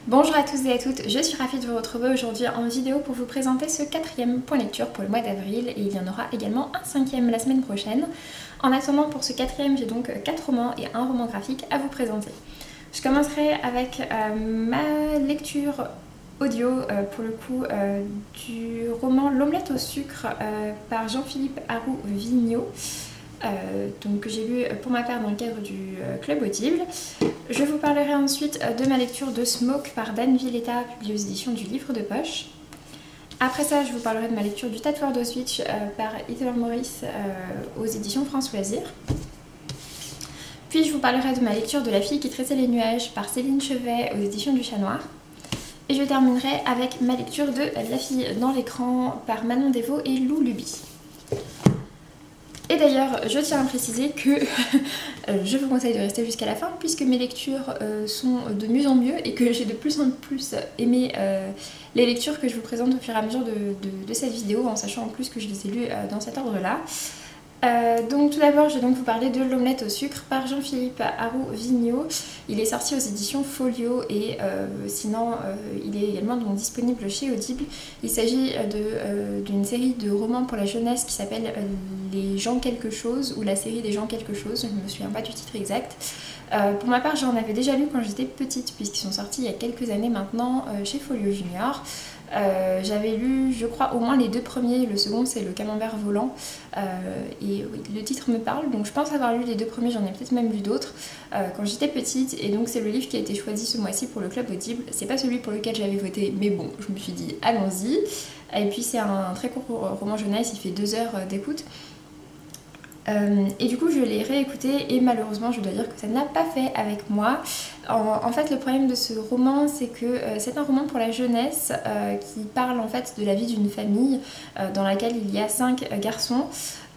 Bonjour à tous et à toutes, je suis ravie de vous retrouver aujourd'hui en vidéo pour vous présenter ce quatrième point lecture pour le mois d'avril et il y en aura également un cinquième la semaine prochaine. En attendant, pour ce quatrième, j'ai donc 4 romans et un roman graphique à vous présenter. Je commencerai avec ma lecture audio pour le coup du roman L'Omelette au sucre par Jean-Philippe Arroux-Vigneault. Que j'ai lu pour ma part dans le cadre du club Audible. Je vous parlerai ensuite de ma lecture de Smoke par Dan Villetta, publiée aux éditions du Livre de Poche. Après ça, je vous parlerai de ma lecture du Tatoueur d'Auschwitz par Heather Morris aux éditions France Loisirs. Puis je vous parlerai de ma lecture de La fille qui tressait les nuages par Céline Chevet aux éditions du Chat Noir. Et je terminerai avec ma lecture de La fille dans l'écran par Manon Desvaux et Lou Luby. Et d'ailleurs, je tiens à préciser que je vous conseille de rester jusqu'à la fin puisque mes lectures sont de mieux en mieux et que j'ai de plus en plus aimé les lectures que je vous présente au fur et à mesure de cette vidéo, en sachant en plus que je les ai lues dans cet ordre-là. Donc tout d'abord, je vais donc vous parler de L'Omelette au sucre par Jean-Philippe Arroux-Vigneaux. Il est sorti aux éditions Folio et sinon il est également donc disponible chez Audible. Il s'agit d'une série de romans pour la jeunesse qui s'appelle Les gens quelque chose ou la série des gens quelque chose, je ne me souviens pas du titre exact. Pour ma part, j'en avais déjà lu quand j'étais petite puisqu'ils sont sortis il y a quelques années maintenant chez Folio Junior. J'avais lu, je crois, au moins les deux premiers. Le second, c'est Le Camembert volant. Et oui, le titre me parle, donc je pense avoir lu les deux premiers. J'en ai peut-être même lu d'autres quand j'étais petite. Et donc, c'est le livre qui a été choisi ce mois-ci pour le club Audible. C'est pas celui pour lequel j'avais voté, mais bon, je me suis dit, allons-y. Et puis, c'est un très court roman jeunesse. Il fait 2 heures d'écoute. Et du coup je l'ai réécouté et malheureusement je dois dire que ça n'a pas fait avec moi. En fait le problème de ce roman c'est que c'est un roman pour la jeunesse qui parle en fait de la vie d'une famille dans laquelle il y a 5 garçons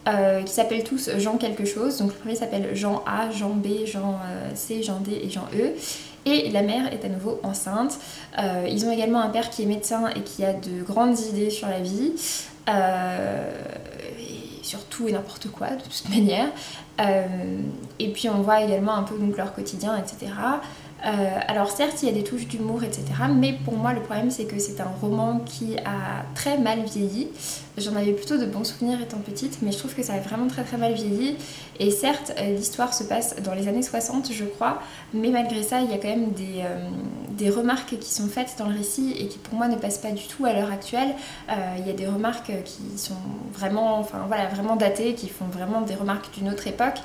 qui s'appellent tous Jean quelque chose. Donc le premier s'appelle Jean A, Jean B, Jean C, Jean D et Jean E. Et la mère est à nouveau enceinte. Ils ont également un père qui est médecin et qui a de grandes idées sur la vie. Sur tout et n'importe quoi de toute manière. Et puis on voit également un peu donc leur quotidien, etc. Alors certes il y a des touches d'humour, etc. Mais pour moi le problème c'est que c'est un roman qui a très mal vieilli. J'en avais plutôt de bons souvenirs étant petite, mais je trouve que ça a vraiment très très mal vieilli. Et certes l'histoire se passe dans les années 60 je crois, mais malgré ça il y a quand même des remarques qui sont faites dans le récit et qui pour moi ne passent pas du tout à l'heure actuelle. Il y a des remarques qui sont vraiment, enfin, voilà, vraiment datées, qui font vraiment des remarques d'une autre époque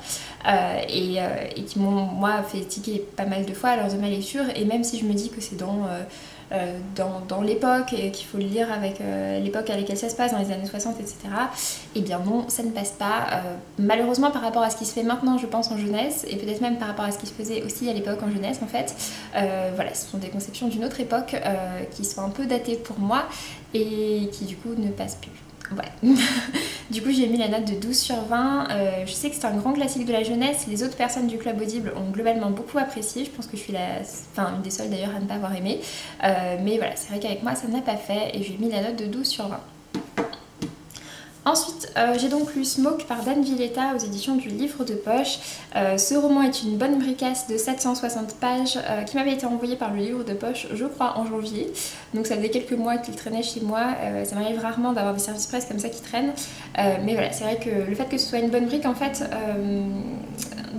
et qui m'ont moi fait tiquer pas mal de fois à l'heure de ma lecture. Et même si je me dis que c'est dans l'époque et qu'il faut le lire avec l'époque à laquelle ça se passe, dans les années 60, etc. Et bien non, ça ne passe pas. Malheureusement par rapport à ce qui se fait maintenant, je pense, en jeunesse, et peut-être même par rapport à ce qui se faisait aussi à l'époque en jeunesse, en fait. Voilà, ce sont des conceptions d'une autre époque qui sont un peu datées pour moi et qui du coup ne passent plus. Ouais. Du coup j'ai mis la note de 12 sur 20. Je sais que c'est un grand classique de la jeunesse. Les autres personnes du club Audible ont globalement beaucoup apprécié. Je pense que je suis une des seules d'ailleurs à ne pas avoir aimé. Mais voilà, c'est vrai qu'avec moi ça n'a pas fait et j'ai mis la note de 12 sur 20. Ensuite, j'ai donc lu Smoke par Dan Villetta aux éditions du Livre de Poche. Ce roman est une bonne bricasse de 760 pages qui m'avait été envoyée par le Livre de Poche, je crois, en janvier. Donc ça faisait quelques mois qu'il traînait chez moi. Ça m'arrive rarement d'avoir des services presse comme ça qui traînent. Mais voilà, c'est vrai que le fait que ce soit une bonne brique, en fait,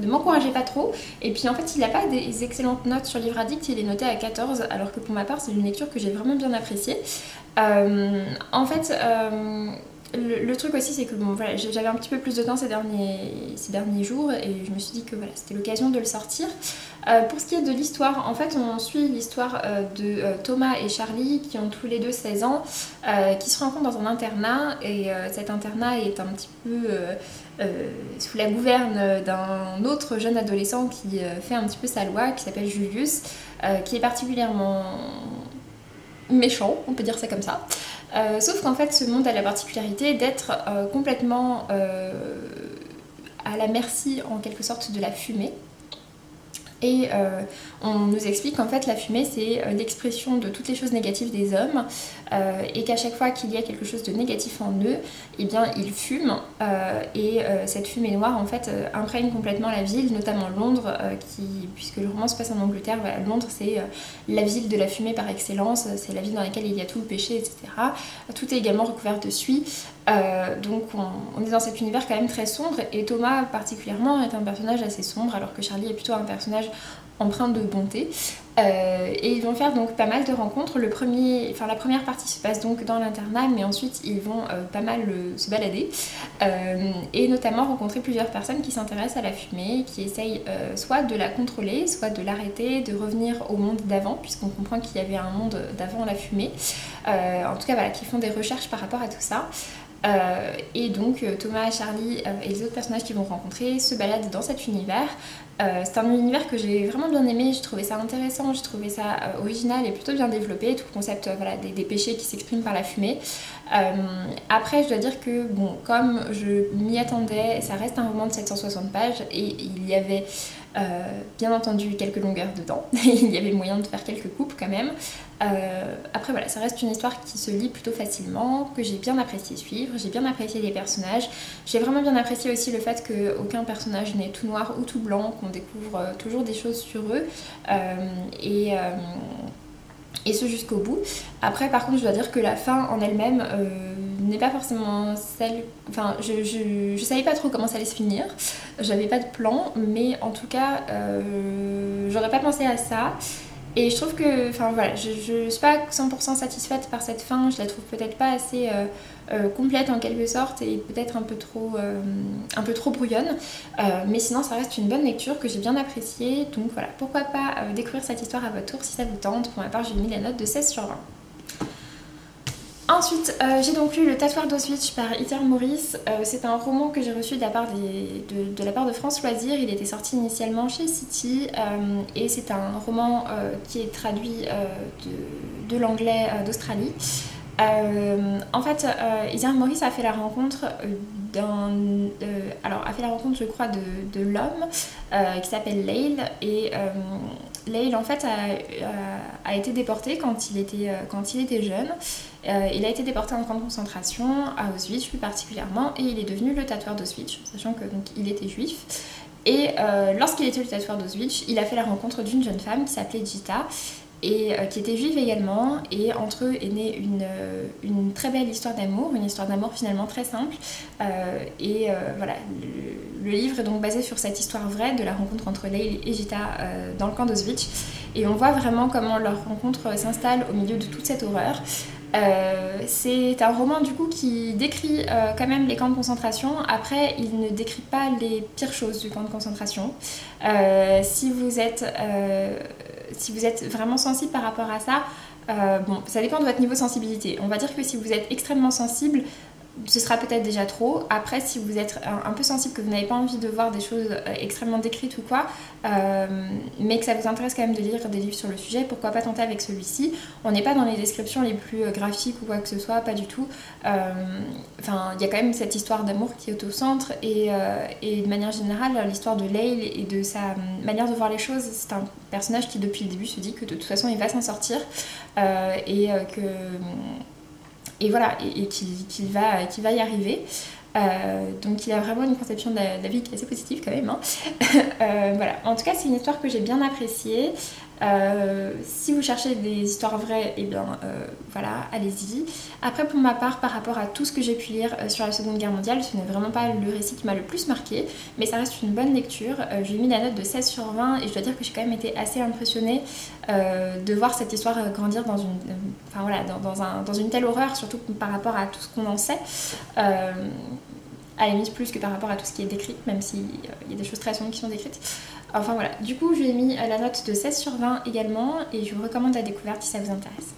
ne m'encourageait pas trop. Et puis en fait, il n'a pas des excellentes notes sur Livre Addict, il est noté à 14, alors que pour ma part, c'est une lecture que j'ai vraiment bien appréciée. En fait... Le truc aussi c'est que bon, voilà, j'avais un petit peu plus de temps ces derniers jours et je me suis dit que voilà, c'était l'occasion de le sortir. Pour ce qui est de l'histoire, en fait on suit l'histoire de Thomas et Charlie qui ont tous les deux 16 ans, qui se rencontrent dans un internat et cet internat est un petit peu sous la gouverne d'un autre jeune adolescent qui fait un petit peu sa loi, qui s'appelle Julius, qui est particulièrement méchant, on peut dire ça comme ça. Sauf qu'en fait ce monde a la particularité d'être complètement à la merci en quelque sorte de la fumée. Et on nous explique qu'en fait la fumée c'est l'expression de toutes les choses négatives des hommes et qu'à chaque fois qu'il y a quelque chose de négatif en eux, eh bien ils fument et cette fumée noire en fait imprègne complètement la ville, notamment Londres, puisque le roman se passe en Angleterre, voilà, Londres c'est la ville de la fumée par excellence, c'est la ville dans laquelle il y a tout le péché, etc. Tout est également recouvert de suie. Donc on est dans cet univers quand même très sombre et Thomas particulièrement est un personnage assez sombre alors que Charlie est plutôt un personnage empreint de bonté et ils vont faire donc pas mal de rencontres. La première partie se passe donc dans l'internat mais ensuite ils vont pas mal se balader et notamment rencontrer plusieurs personnes qui s'intéressent à la fumée, qui essayent soit de la contrôler, soit de l'arrêter, de revenir au monde d'avant puisqu'on comprend qu'il y avait un monde d'avant la fumée, en tout cas voilà, qui font des recherches par rapport à tout ça. Et donc Thomas, Charlie et les autres personnages qu'ils vont rencontrer se baladent dans cet univers. C'est un univers que j'ai vraiment bien aimé, j'ai trouvé ça intéressant, j'ai trouvé ça original et plutôt bien développé, tout le concept voilà, des péchés qui s'expriment par la fumée. Après je dois dire que bon, comme je m'y attendais, ça reste un roman de 760 pages et il y avait bien entendu quelques longueurs dedans, il y avait moyen de faire quelques coupes quand même. Après voilà, ça reste une histoire qui se lit plutôt facilement, que j'ai bien apprécié suivre, j'ai bien apprécié les personnages, j'ai vraiment bien apprécié aussi le fait qu'aucun personnage n'est tout noir ou tout blanc, qu'on découvre toujours des choses sur eux et ce jusqu'au bout. Après par contre je dois dire que la fin en elle-même n'est pas forcément celle... Enfin je savais pas trop comment ça allait se finir, j'avais pas de plan, mais en tout cas j'aurais pas pensé à ça. Et je trouve que, enfin voilà, je suis pas 100% satisfaite par cette fin, je la trouve peut-être pas assez complète en quelque sorte et peut-être un peu trop brouillonne. Mais sinon ça reste une bonne lecture que j'ai bien appréciée, donc voilà, pourquoi pas découvrir cette histoire à votre tour si ça vous tente. Pour ma part j'ai mis la note de 16/20. Ensuite, j'ai donc lu Le Tatoueur d'Auschwitz par Heather Morris. C'est un roman que j'ai reçu de la part de France Loisirs. Il était sorti initialement chez City et c'est un roman qui est traduit de l'anglais d'Australie. En fait, Heather Morris a fait la rencontre je crois de l'homme qui s'appelle Lael et Lael en fait a été déporté quand il était jeune. Il a été déporté en camp de concentration à Auschwitz plus particulièrement et il est devenu le tatoueur d'Auschwitz, sachant que donc il était juif. Et lorsqu'il était le tatoueur d'Auschwitz, il a fait la rencontre d'une jeune femme qui s'appelait Gita et qui était juive également, et entre eux est née une très belle histoire d'amour, une histoire d'amour finalement très simple. Voilà, le livre est donc basé sur cette histoire vraie de la rencontre entre Lael et Gita dans le camp d'Auschwitz, et on voit vraiment comment leur rencontre s'installe au milieu de toute cette horreur. C'est un roman du coup qui décrit quand même les camps de concentration. Après, il ne décrit pas les pires choses du camp de concentration. Si vous êtes vraiment sensible par rapport à ça, bon, ça dépend de votre niveau de sensibilité. On va dire que si vous êtes extrêmement sensible, ce sera peut-être déjà trop. Après, si vous êtes un peu sensible, que vous n'avez pas envie de voir des choses extrêmement décrites ou quoi, mais que ça vous intéresse quand même de lire des livres sur le sujet, pourquoi pas tenter avec celui-ci. On n'est pas dans les descriptions les plus graphiques ou quoi que ce soit, pas du tout. Enfin, il y a quand même cette histoire d'amour qui est au centre et de manière générale, l'histoire de Lael et de sa manière de voir les choses, c'est un personnage qui depuis le début se dit que de toute façon il va s'en sortir et voilà, et qu'il va y arriver. Donc il a vraiment une conception de la vie qui est assez positive quand même, hein. Voilà. En tout cas c'est une histoire que j'ai bien appréciée. Si vous cherchez des histoires vraies, et bien voilà, allez-y. Après pour ma part, par rapport à tout ce que j'ai pu lire sur la Seconde Guerre mondiale, ce n'est vraiment pas le récit qui m'a le plus marqué, mais ça reste une bonne lecture. J'ai mis la note de 16/20 et je dois dire que j'ai quand même été assez impressionnée de voir cette histoire grandir dans une telle horreur, surtout par rapport à tout ce qu'on en sait. À la limite plus que par rapport à tout ce qui est décrit, même s'il y a des choses très sombres qui sont décrites. Enfin voilà, du coup je lui ai mis la note de 16/20 également et je vous recommande la découverte si ça vous intéresse.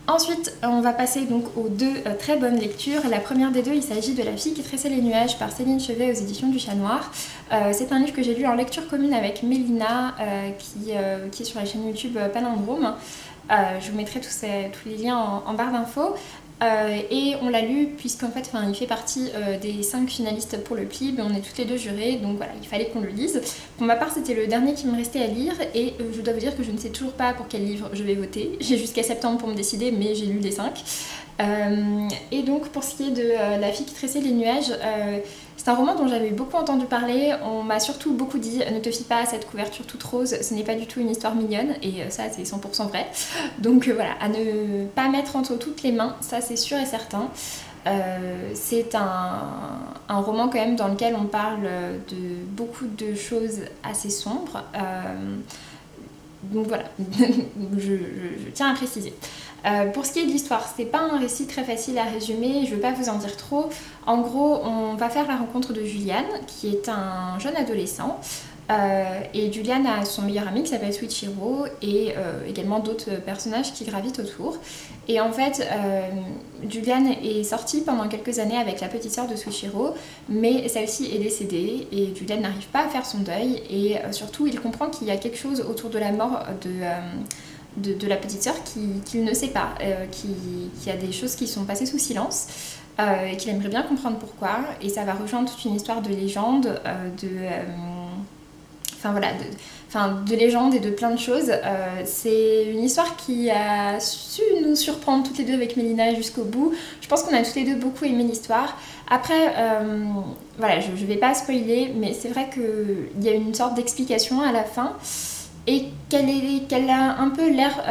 Ensuite, on va passer donc aux deux très bonnes lectures. La première des deux, il s'agit de La fille qui tressait les nuages par Céline Chevet aux éditions du Chat Noir. C'est un livre que j'ai lu en lecture commune avec Mélina qui est sur la chaîne YouTube Palindrome. Je vous mettrai tous les liens en barre d'infos. et on l'a lu puisqu'en fait il fait partie des 5 finalistes pour le PLIB, on est toutes les deux jurées, donc voilà, il fallait qu'on le lise. Pour ma part c'était le dernier qui me restait à lire et je dois vous dire que je ne sais toujours pas pour quel livre je vais voter. J'ai jusqu'à septembre pour me décider, mais j'ai lu les 5. Et donc pour ce qui est de La fille qui tressait les nuages, c'est un roman dont j'avais beaucoup entendu parler. On m'a surtout beaucoup dit ne te fie pas à cette couverture toute rose, ce n'est pas du tout une histoire mignonne, et ça c'est 100% vrai. Donc voilà, à ne pas mettre entre toutes les mains, ça c'est sûr et certain. C'est un roman quand même dans lequel on parle de beaucoup de choses assez sombres. Donc voilà, je tiens à préciser. Pour ce qui est de l'histoire, c'est pas un récit très facile à résumer, je veux pas vous en dire trop. En gros, on va faire la rencontre de Julian, qui est un jeune adolescent. Et Julian a son meilleur ami qui s'appelle Suichiro et également d'autres personnages qui gravitent autour. Et en fait, Julian est sorti pendant quelques années avec la petite sœur de Suichiro, mais celle-ci est décédée et Julian n'arrive pas à faire son deuil. Et surtout, il comprend qu'il y a quelque chose autour de la mort de la petite sœur qu'il ne sait pas, qu'il y a des choses qui sont passées sous silence. Et qu'il aimerait bien comprendre pourquoi. Et ça va rejoindre toute une histoire de légende, de légendes et de plein de choses. C'est une histoire qui a su nous surprendre toutes les deux avec Mélina jusqu'au bout. Je pense qu'on a toutes les deux beaucoup aimé l'histoire. Après, je vais pas spoiler, mais c'est vrai qu'il y a une sorte d'explication à la fin. Et qu'elle a un peu l'air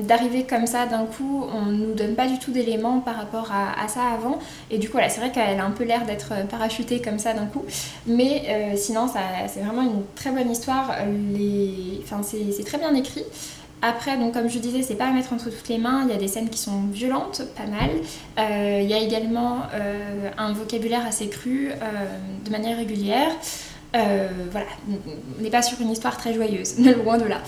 d'arriver comme ça d'un coup, on nous donne pas du tout d'éléments par rapport à ça avant, et du coup voilà, c'est vrai qu'elle a un peu l'air d'être parachutée comme ça d'un coup, mais sinon c'est vraiment une très bonne histoire, c'est très bien écrit. Après, donc comme je disais, c'est pas à mettre entre toutes les mains, il y a des scènes qui sont violentes, pas mal. Il y a également un vocabulaire assez cru de manière régulière. On n'est pas sur une histoire très joyeuse, loin de là.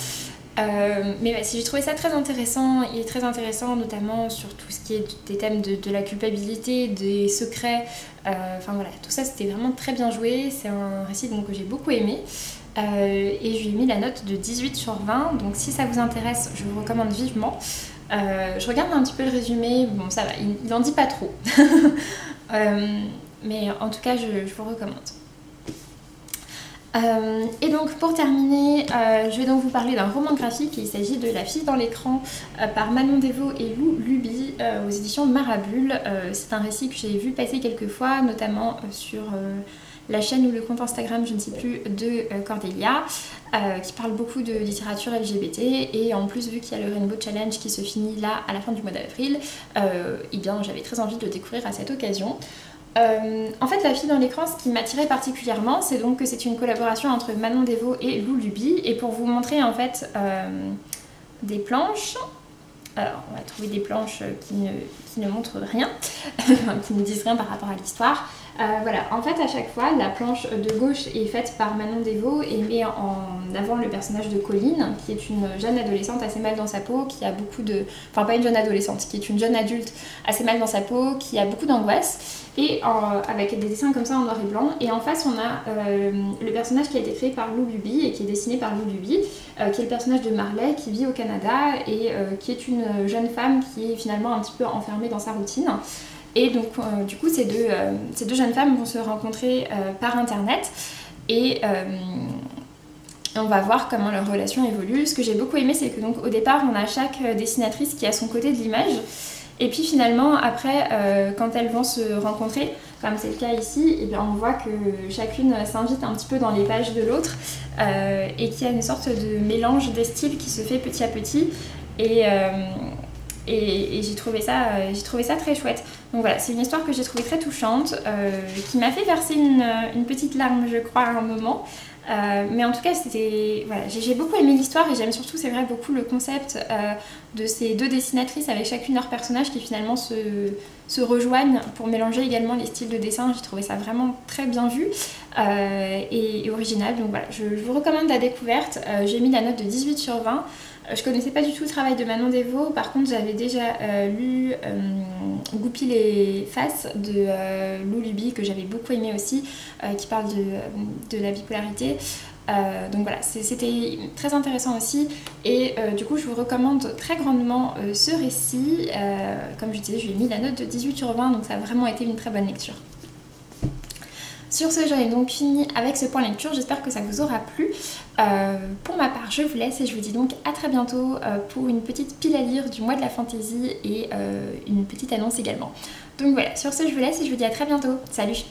Mais ouais, j'ai trouvé ça très intéressant, il est très intéressant notamment sur tout ce qui est des thèmes de la culpabilité, des secrets, tout ça c'était vraiment très bien joué, c'est un récit donc, que j'ai beaucoup aimé. Et je lui ai mis la note de 18 sur 20, donc si ça vous intéresse, je vous recommande vivement. Je regarde un petit peu le résumé, bon ça va, il en dit pas trop. Mais en tout cas, je vous recommande. Et donc pour terminer, je vais donc vous parler d'un roman graphique. Il s'agit de La fille dans l'écran par Manon Desvaux et Lou Luby aux éditions Marabule. C'est un récit que j'ai vu passer quelques fois, notamment sur la chaîne ou le compte Instagram, je ne sais plus, de Cordélia, qui parle beaucoup de littérature LGBT. Et en plus, vu qu'il y a le Rainbow Challenge qui se finit là à la fin du mois d'avril, j'avais très envie de le découvrir à cette occasion. En fait, La fille dans l'écran, ce qui m'attirait particulièrement, c'est donc que c'est une collaboration entre Manon Desvaux et Lou Luby. Et pour vous montrer en fait des planches, alors on va trouver des planches qui ne montrent rien, qui ne disent rien par rapport à l'histoire. En fait à chaque fois la planche de gauche est faite par Manon Desvaux et met en avant le personnage de Colline, qui est une jeune adolescente assez mal dans sa peau, qui a beaucoup de... Enfin pas une jeune adolescente, qui est une jeune adulte assez mal dans sa peau, qui a beaucoup d'angoisse, et avec des dessins comme ça en noir et blanc. Et en face on a le personnage qui a été créé par Lou Luby et qui est dessiné par Lou Luby, qui est le personnage de Marley, qui vit au Canada et qui est une jeune femme qui est finalement un petit peu enfermée dans sa routine. Et donc du coup ces deux jeunes femmes vont se rencontrer par internet et on va voir comment leur relation évolue. Ce que j'ai beaucoup aimé, c'est que donc au départ on a chaque dessinatrice qui a son côté de l'image, et puis finalement après quand elles vont se rencontrer, comme c'est le cas ici, et bien on voit que chacune s'invite un petit peu dans les pages de l'autre et qu'il y a une sorte de mélange des styles qui se fait petit à petit, et j'ai trouvé ça très chouette. Donc voilà, c'est une histoire que j'ai trouvée très touchante, qui m'a fait verser une petite larme, je crois, à un moment. Mais en tout cas, j'ai beaucoup aimé l'histoire, et j'aime surtout, c'est vrai, beaucoup le concept de ces deux dessinatrices avec chacune leur personnage qui finalement se rejoignent pour mélanger également les styles de dessin. J'ai trouvé ça vraiment très bien vu et original. Donc voilà, je vous recommande la découverte. J'ai mis la note de 18 sur 20. Je connaissais pas du tout le travail de Manon Desvaux, par contre j'avais déjà lu Goupil les faces de Lou Luby, que j'avais beaucoup aimé aussi, qui parle de la bipolarité. Donc voilà, c'était très intéressant aussi. Et du coup, je vous recommande très grandement ce récit. Comme je disais, je lui ai mis la note de 18/20, donc ça a vraiment été une très bonne lecture. Sur ce, j'en ai donc fini avec ce point lecture, j'espère que ça vous aura plu. Pour ma part, je vous laisse et je vous dis donc à très bientôt pour une petite pile à lire du mois de la fantaisie et une petite annonce également. Donc voilà, sur ce, je vous laisse et je vous dis à très bientôt. Salut!